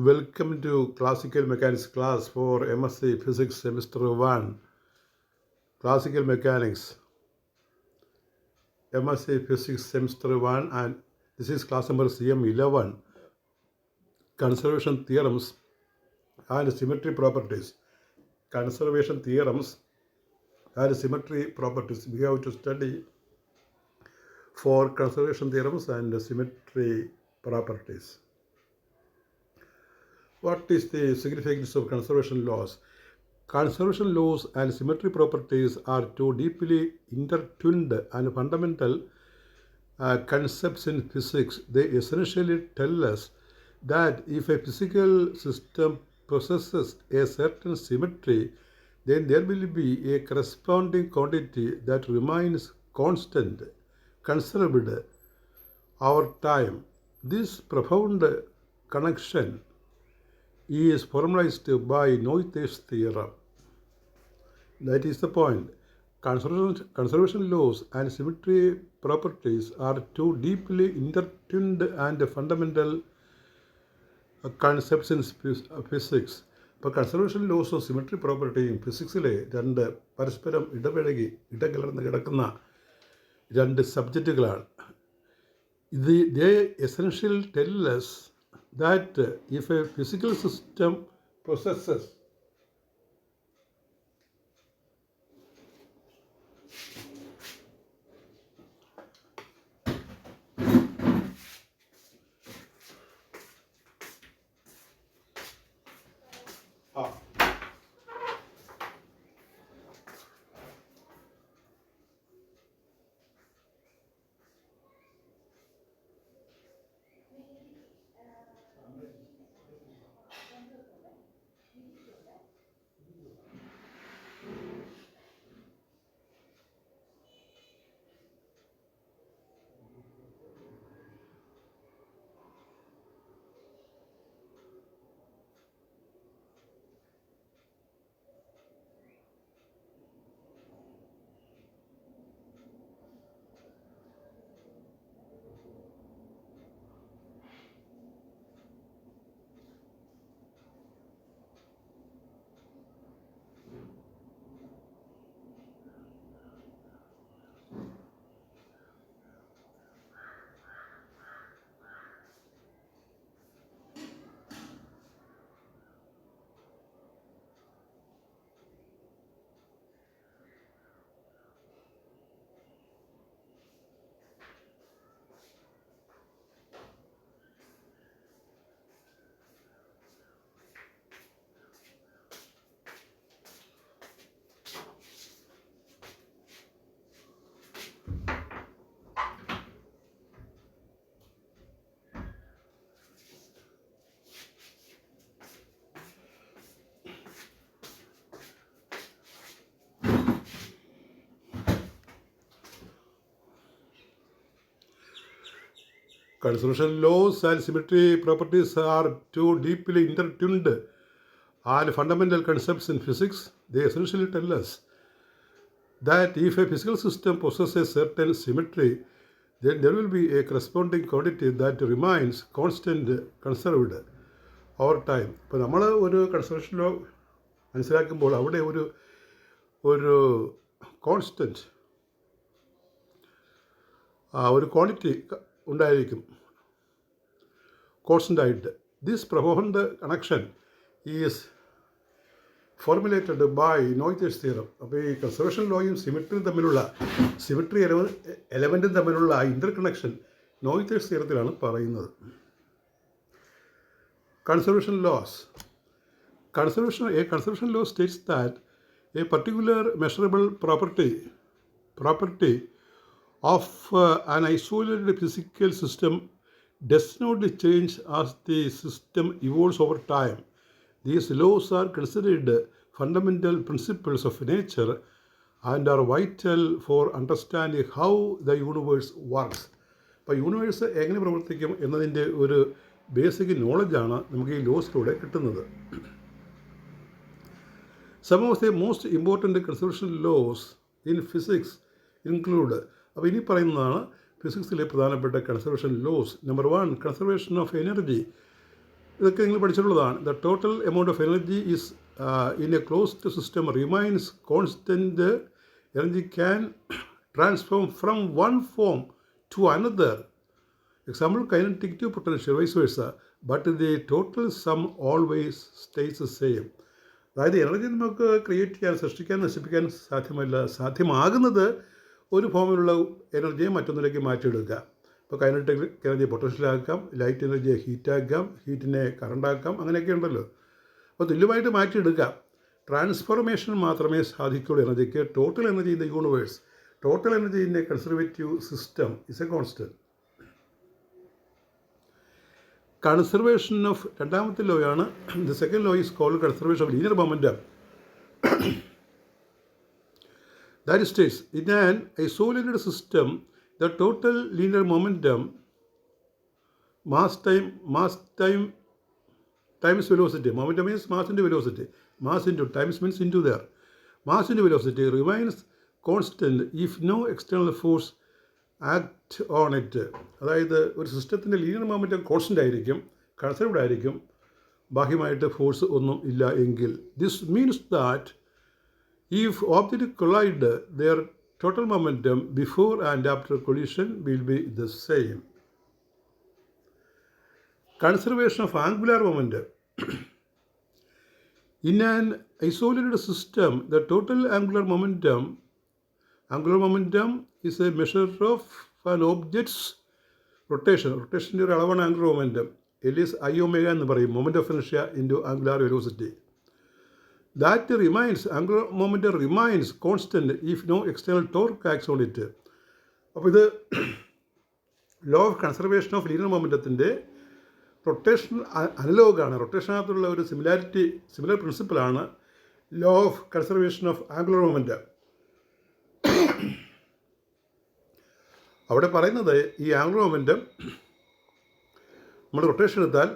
Welcome to Classical Mechanics class for MSc Physics Semester 1. Classical Mechanics, MSc Physics Semester 1, and this is class number CM11, Conservation Theorems and Symmetry Properties. Conservation Theorems and Symmetry Properties. We have to study for conservation theorems and symmetry properties. What is the significance of conservation laws? Conservation laws and symmetry properties are two deeply intertwined and fundamental concepts in physics. They essentially tell us that if a physical system possesses a certain symmetry, then there will be a corresponding quantity that remains constant, conserved over time. This profound connection is formalized by Noether's theorem. That is the point. Conservation laws and symmetry properties are two deeply intertwined and fundamental concepts in physics. ഇപ്പോൾ conservation ലോസും symmetry പ്രോപ്പർട്ടിയും ഫിസിക്സിലെ രണ്ട് പരസ്പരം ഇടകലർന്ന് കിടക്കുന്ന രണ്ട് സബ്ജക്റ്റുകളാണ്. They essentially tell us that if a physical system possesses conservation laws and symmetry properties are two deeply intertwined and fundamental concepts in physics. They essentially tell us that if a physical system possesses certain symmetry, then there will be a corresponding quantity that remains constant, conserved over time. ഇപ്പോൾ നമ്മൾ ഒരു conservation law മനസ്സിലാക്കുമ്പോൾ അവിടെ ഒരു constant ഒരു quantity ഉണ്ടായിരിക്കും constant ആയിട്ട്. This profound connection is formulated by Noether's theorem. അപ്പോൾ ഈ കൺസർവേഷൻ ലോയും സിമെട്രി എലമെൻറ്റും തമ്മിലുള്ള ഇൻ്റർ കണക്ഷൻ നോയ്തേഴ്സ് തിയറത്തിലാണ് പറയുന്നത്. Conservation laws. A conservation law states that a particular measurable property of an isolated physical system does not change as the system evolves over time. These laws are considered fundamental principles of nature and are vital for understanding how the universe works. അപ്പോൾ universe എങ്ങനെ പ്രവർത്തിക്കും എന്നതിൻ്റെ ഒരു basic നോളജാണ് നമുക്ക് ഈ ലോസിലൂടെ കിട്ടുന്നത്. Some of the most important conservation laws in physics include. അപ്പോൾ ഇനി പറയുന്നതാണ് ഫിസിക്സിലെ പ്രധാനപ്പെട്ട കൺസർവേഷൻ ലോസ്. Number 1, conservation of energy. ഇതൊക്കെ നിങ്ങൾ പഠിച്ചിട്ടുള്ളതാണ്. The total amount of energy is in a closed system remains constant. Energy can transform from one form to another. Example kinetic to potential vice versa, but the total sum always stays same. അതായത് എനർജി നമുക്ക് create ചെയ്യാൻ, സൃഷ്ടിക്കാൻ, നശിപ്പിക്കാൻ സാധ്യമല്ല. സാധ്യമാകുന്നത് ഒരു ഫോമിലുള്ള എനർജിയെ മറ്റൊന്നിലേക്ക് മാറ്റിയെടുക്കുക. ഇപ്പോൾ കൈനറ്റിക് എനർജി പൊട്ടൻഷ്യലാക്കാം, ലൈറ്റ് എനർജിയെ ഹീറ്റാക്കാം, ഹീറ്റിനെ കറണ്ടാക്കാം, അങ്ങനെയൊക്കെ ഉണ്ടല്ലോ. അപ്പോൾ തുല്യമായിട്ട് മാറ്റിയെടുക്കാം. ട്രാൻസ്ഫോർമേഷൻ മാത്രമേ സാധിക്കുള്ളൂ എനർജിക്ക്. Total energy in the universe, total energy in a conservative system is a constant. Conservation of രണ്ടാമത്തെ ലോ ആണ്. The second law is called conservation of linear momentum. That states, in an isolated system, the total linear momentum, mass times velocity. Momentum means mass into velocity. Mass into times means into there. Mass into velocity remains constant if no external force act on it. അതായത് ഒരു സിസ്റ്റത്തിൻ്റെ linear momentum constant ആയിരിക്കും, conserved ആയിരിക്കും, ബാഹ്യമായിട്ട് force ഒന്നും ഇല്ല എങ്കിൽ. This means that if objects collide, their total momentum before and after collision will be the same. Conservation of angular momentum. In an isolated system, the total angular momentum is a measure of an object's rotation. Rotation is a angular momentum. It is I omega എന്ന് പറയും, moment of inertia into angular velocity. That remains, angular momentum remains constant if no external torque acts on it. അപ്പോൾ ഇത് law of conservation of linear മൊമെൻറ്റത്തിൻ്റെ rotation അനലോഗാണ്. റൊട്ടേഷനകത്തുള്ള ഒരു similar പ്രിൻസിപ്പിളാണ് law of conservation of angular momentum. അവിടെ പറയുന്നത് ഈ ആംഗുലർ മൊമെൻറ്റം നമ്മൾ റൊട്ടേഷൻ എടുത്താൽ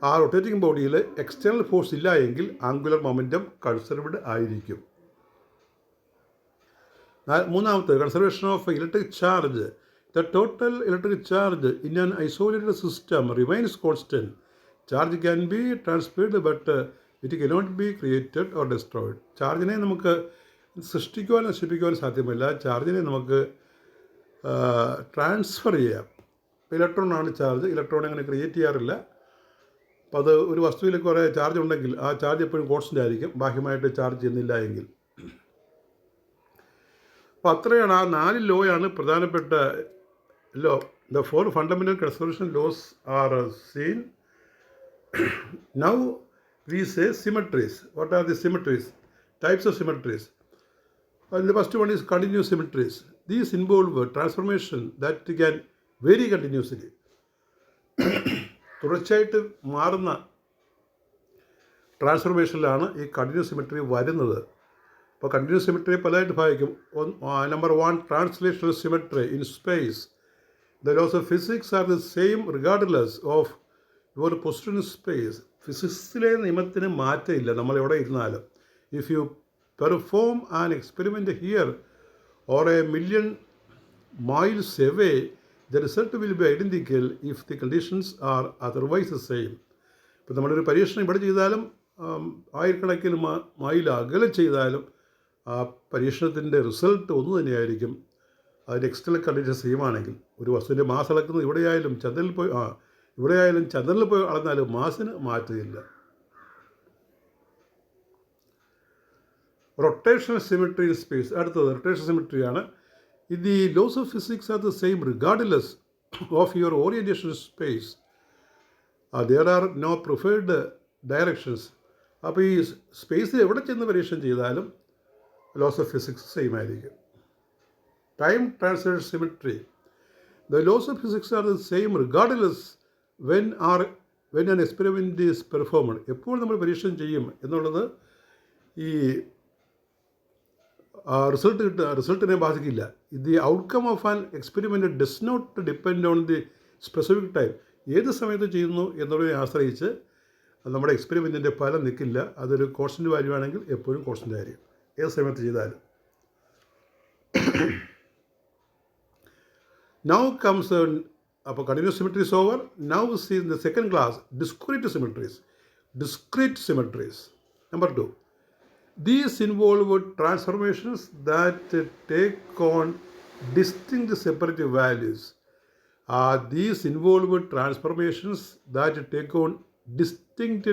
ആ റൊട്ടേറ്റിംഗ് ബോഡിയിൽ എക്സ്റ്റേണൽ ഫോഴ്സ് ഇല്ല എങ്കിൽ ആംഗുലർ മൊമെൻറ്റം കൺസർവ്ഡ് ആയിരിക്കും. മൂന്നാമത്തെ conservation of electric charge. The total electric charge in an isolated system remains constant. Charge can be transferred but it cannot be created or destroyed. ചാർജിനെ നമുക്ക് സൃഷ്ടിക്കുവാൻ നശിപ്പിക്കുവാൻ സാധ്യമല്ല. ചാർജിനെ നമുക്ക് ട്രാൻസ്ഫർ ചെയ്യാം. ഇലക്ട്രോണാണ് ചാർജ്. ഇലക്ട്രോൺ അങ്ങനെ create ചെയ്യാറില്ല. അപ്പോൾ അത് ഒരു വസ്തുവിൽ കുറേ ചാർജ് ഉണ്ടെങ്കിൽ ആ ചാർജ് എപ്പോഴും കോൺസ്റ്റൻ്റ് ആയിരിക്കും, ബാഹ്യമായിട്ട് ചാർജ് ചെയ്യുന്നില്ല എങ്കിൽ. അപ്പോൾ അത്രയാണ്, ആ 4 ലോയാണ് പ്രധാനപ്പെട്ട law. The 4 fundamental conservation laws are seen. Now we say symmetries. What are the symmetries? Types of symmetries. The first one is continuous symmetries. These involve transformation that can vary continuously. തുടർച്ചയായിട്ട് മാറുന്ന ട്രാൻസ്ഫോർമേഷനിലാണ് ഈ continuous symmetry വരുന്നത്. അപ്പോൾ continuous symmetry പലതായിട്ട് ഭാഗിക്കും. Number 1, translational symmetry in space. The laws of physics are the same regardless of your position in space. ഫിസിക്സിലെ നിയമത്തിന് മാറ്റമില്ല നമ്മൾ എവിടെ ഇരുന്നാലും. If you perform an experiment here or a million miles away, the result will be identical if the conditions are otherwise the same. ഇപ്പോൾ നമ്മളൊരു പരീക്ഷണം ഇവിടെ ചെയ്താലും ആയിരക്കണക്കിന് മൈൽ അകലെ ചെയ്താലും ആ പരീക്ഷണത്തിൻ്റെ റിസൾട്ട് ഒന്ന് തന്നെയായിരിക്കും. അതിൻ്റെ എക്സ്റ്റേണൽ കണ്ടീഷൻ സെയിം ആണെങ്കിൽ. ഒരു വസ്തുവിൻ്റെ മാസ് അളക്കുന്നത് ഇവിടെയായാലും ചന്ദ്രനിൽ പോയി അളന്നാലും മാസിന് മാറ്റുകയില്ല. Rotational symmetry in space. അടുത്തത് റൊട്ടേഷണൽ സിമെട്രിയാണ്. The laws of physics are the same regardless of your orientation in space. There are no preferred directions. അപ്പോൾ ഈ സ്പേസിൽ എവിടെ ചെന്ന് പരീക്ഷണം ചെയ്താലും ലോസ് ഓഫ് ഫിസിക്സ് സെയിം ആയിരിക്കും. Time translation symmetry. The laws of physics are the same regardless when an experiment is performed. എപ്പോൾ നമ്മൾ പരീക്ഷണം ചെയ്യും എന്നുള്ളത് ഈ റിസൾട്ടിനെ ബാധിക്കില്ല. The outcome of an experiment does not depend on the specific time. ഏത് സമയത്ത് ചെയ്യുന്നു എന്നുള്ളതിനെ ആശ്രയിച്ച് നമ്മുടെ എക്സ്പെരിമെൻറ്റിൻ്റെ ഫലം നിൽക്കില്ല. അതൊരു കോൺസ്റ്റൻ്റ് വാല്യൂ ആണെങ്കിൽ എപ്പോഴും കോൺസ്റ്റൻ്റ് ആയിരിക്കും ഏത് സമയത്ത് ചെയ്താലും. Now comes അപ്പോൾ continuous symmetry is over. Now we see in the second class discrete symmetries. Discrete symmetries. Number 2. These involve transformations that take on distinct separate values. These involve transformations that take on distinct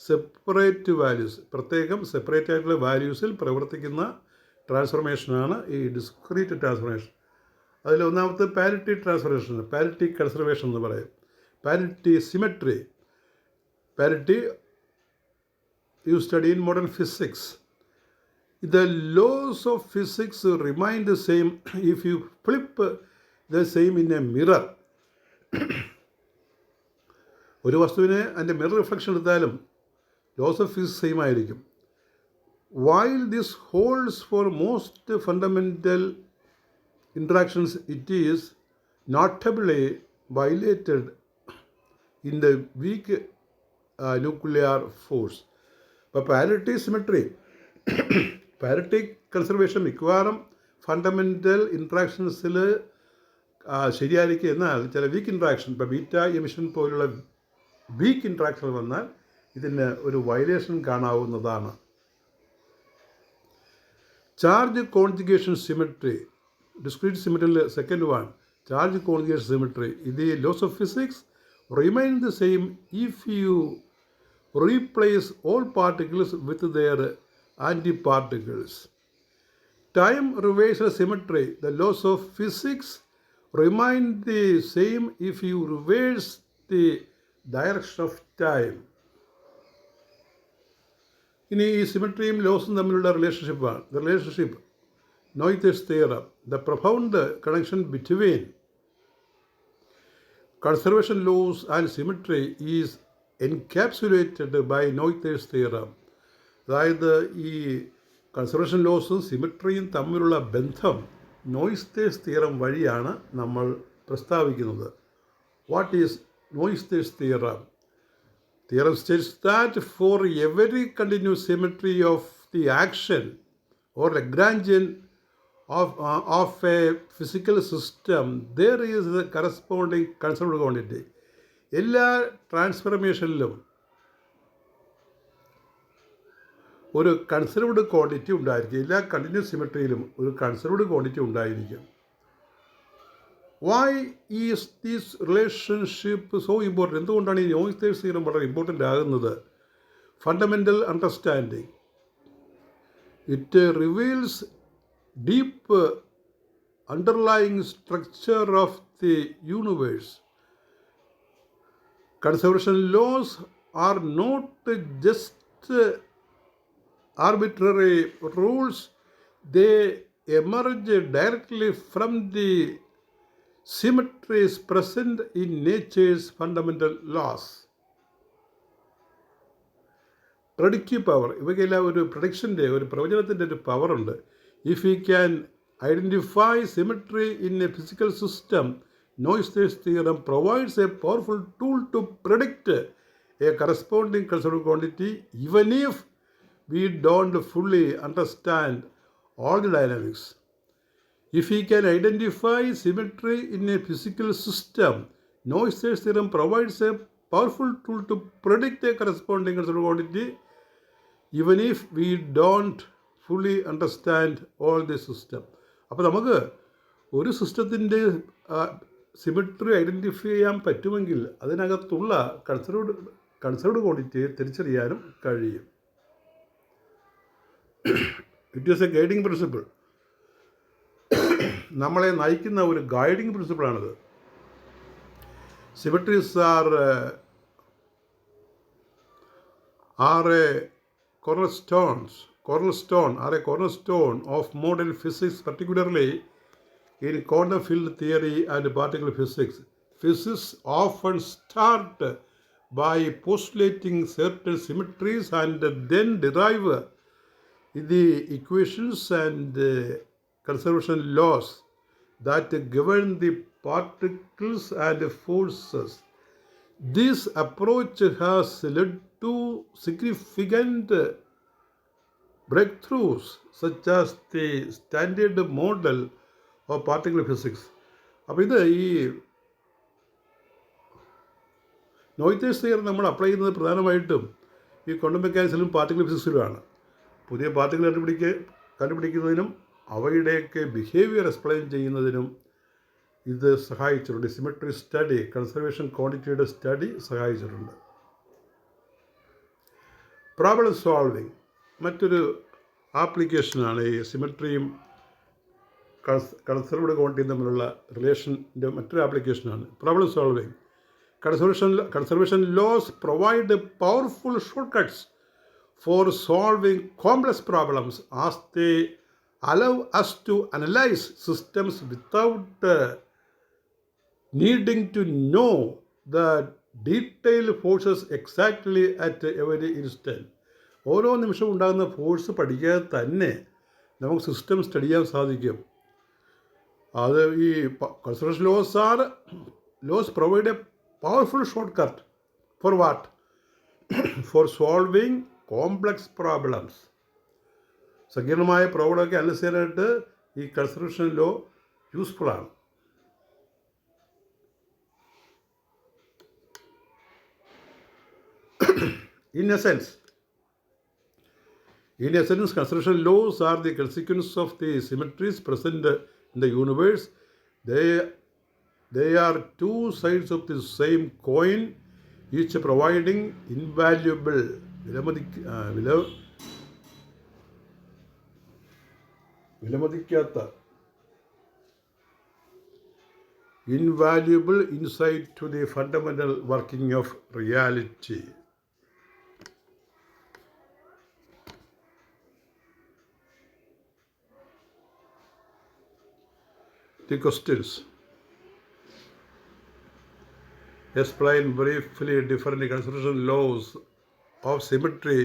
separate values, പ്രത്യേകം separate ആയിട്ടുള്ള വാല്യൂസിൽ പ്രവർത്തിക്കുന്ന ട്രാൻസ്ഫോർമേഷനാണ് ഈ discrete transformation. അതിൽ ഒന്നാമത്തെ parity transformation, parity conservation എന്ന് പറയും. Parity symmetry, parity you study in modern physics. The laws of physics remain the same if you flip the same in a mirror. ഒരു വസ്തുവിനെ അതിൻ്റെ മിറർ റിഫ്ലക്ഷൻ എടുത്താലും loss of physics same ആയിരിക്കും. While this holds for most fundamental interactions, it is notably violated in the weak nuclear force. ഇപ്പോൾ parity symmetry, parity conservation മിക്കവാറും fundamental ഇൻട്രാക്ഷൻസിൽ ശരിയായിരിക്കും. എന്നാൽ ചില വീക്ക് ഇൻട്രാക്ഷൻ, ഇപ്പോൾ ബീറ്റ എമിഷൻ പോലുള്ള വീക്ക് ഇൻട്രാക്ഷൻ വന്നാൽ ഇതിന് ഒരു വയലേഷൻ കാണാവുന്നതാണ്. ചാർജ് കോൺജുഗേഷൻ സിമെട്രി, ഡിസ്ക്രീറ്റ് സിമെട്രിയിൽ second one, charge conjugation symmetry. ഇത് laws of physics remain the same if you replace all particles with their antiparticles. Time reversal symmetry, the laws of physics remain the same if you reverse the direction of time. ഇനി ഈ സിമെട്രിയും ലോസും തമ്മിലുള്ള റിലേഷൻഷിപ്പാണ്. The relationship Noether's theorem, the profound connection between conservation laws and symmetry is encapsulated by Noether's theorem. അതായത് ഈ conservation ലോസും സിമെട്രിയും തമ്മിലുള്ള ബന്ധം നോയ്ത്തേഴ്സ് തിയറം വഴിയാണ് നമ്മൾ പ്രസ്താവിക്കുന്നത്. What is Noether's theorem? Theorem states that for every continuous symmetry of the action or Lagrangian of a physical system, there is a corresponding conserved quantity. എല്ലാ ട്രാൻസ്ഫർമേഷനിലും ഒരു conserved quantity ഉണ്ടായിരിക്കും. എല്ലാ കണ്ടിന്യൂസ് സിമെട്രിയിലും ഒരു കൺസർവ്ഡ് ക്വാണ്ടിറ്റി ഉണ്ടായിരിക്കും. Why is this relationship so important? എന്തുകൊണ്ടാണ് ഈ നോയ്ത്തേഴ്സ് theorem വളരെ important ആകുന്നത്? Fundamental understanding. It reveals deep underlying structure of the universe. Conservation laws are not just arbitrary rules, they emerge directly from the symmetries present in nature's fundamental laws. Predictive power, ഇവയ്ക്കെല്ലാം ഒരു പ്രഡിക്ഷൻ്റെ, ഒരു പ്രവചനത്തിൻ്റെ ഒരു പവറുണ്ട്. If you can identify symmetry in a physical system, Noythe's theorem provides a powerful tool to predict a corresponding conserved quantity even if we don't fully understand all the dynamics. If we can identify symmetry in a physical system, Noythe's theorem provides a powerful tool to predict a corresponding conserved quantity even if we don't fully understand all the system. അപ്പോൾ നമുക്ക് ഒരു സിസ്റ്റത്തിൻ്റെ symmetry identify ചെയ്യാൻ പറ്റുമെങ്കിൽ അതിനകത്തുള്ള conserved ക്വാണ്ടിറ്റിയെ തിരിച്ചറിയാനും കഴിയും. It is a guiding principle. നമ്മളെ നയിക്കുന്ന ഒരു ഗൈഡിങ് പ്രിൻസിപ്പിളാണിത്. Symmetries are a cornerstone of modern physics, particularly in quantum field theory and particle physics. Physicists often start by postulating certain symmetries and then derive the equations and conservation laws that govern the particles and forces. This approach has led to significant breakthroughs such as the standard model of particle physics. അപ്പോൾ ഇത് ഈ നോയ്ത്തേഴ്സ് theory നമ്മൾ apply ചെയ്യുന്നത് പ്രധാനമായിട്ടും ഈ quantum മെക്കാനിക്സിലും particle ഫിസിക്സിലുമാണ്. പുതിയ particle കണ്ടുപിടിക്കുന്നതിനും അവയുടെയൊക്കെ behaviour explain ചെയ്യുന്നതിനും ഇത് സഹായിച്ചിട്ടുണ്ട്. സിമെട്രി സ്റ്റഡി, കൺസർവേഷൻ ക്വാണ്ടിറ്റിയുടെ സ്റ്റഡി സഹായിച്ചിട്ടുണ്ട്. പ്രോബ്ലം സോൾവിങ് മറ്റൊരു ആപ്ലിക്കേഷനാണ്. ഈ സിമെട്രിയും കൺസർവ്ഡ് ക്വാണ്ടിറ്റിയും തമ്മിലുള്ള റിലേഷൻ്റെ മറ്റൊരു ആപ്ലിക്കേഷനാണ് problem solving. Conservation laws provide powerful shortcuts for solving complex problems as they allow us to analyze systems without needing to know the detailed forces exactly at every instant. ഓരോ നിമിഷവും ഉണ്ടാകുന്ന force പഠിക്കാതെ തന്നെ നമുക്ക് system study ചെയ്യാൻ സാധിക്കും. അത് ഈ conservation loss provide A powerful shortcut for what? For solving complex problems. സങ്കീർണമായ പ്രോബ്ലമൊക്കെ അനലൈസ് ചെയ്യാനായിട്ട് ഈ കൺസർവേഷൻ ലോ യൂസ്ഫുള്ളാണ്. In essence, conservation laws are the consequence of the symmetries present in the universe. They are two sides of the same coin, each providing invaluable insight to the fundamental working of reality. The questions. Explain briefly different conservation laws of symmetry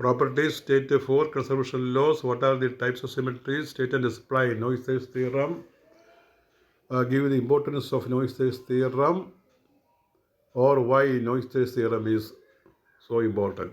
properties. State 4 conservation laws. What are the types of symmetries? State and explain Noether's theorem. Give the importance of Noether's theorem or why Noether's theorem is so important.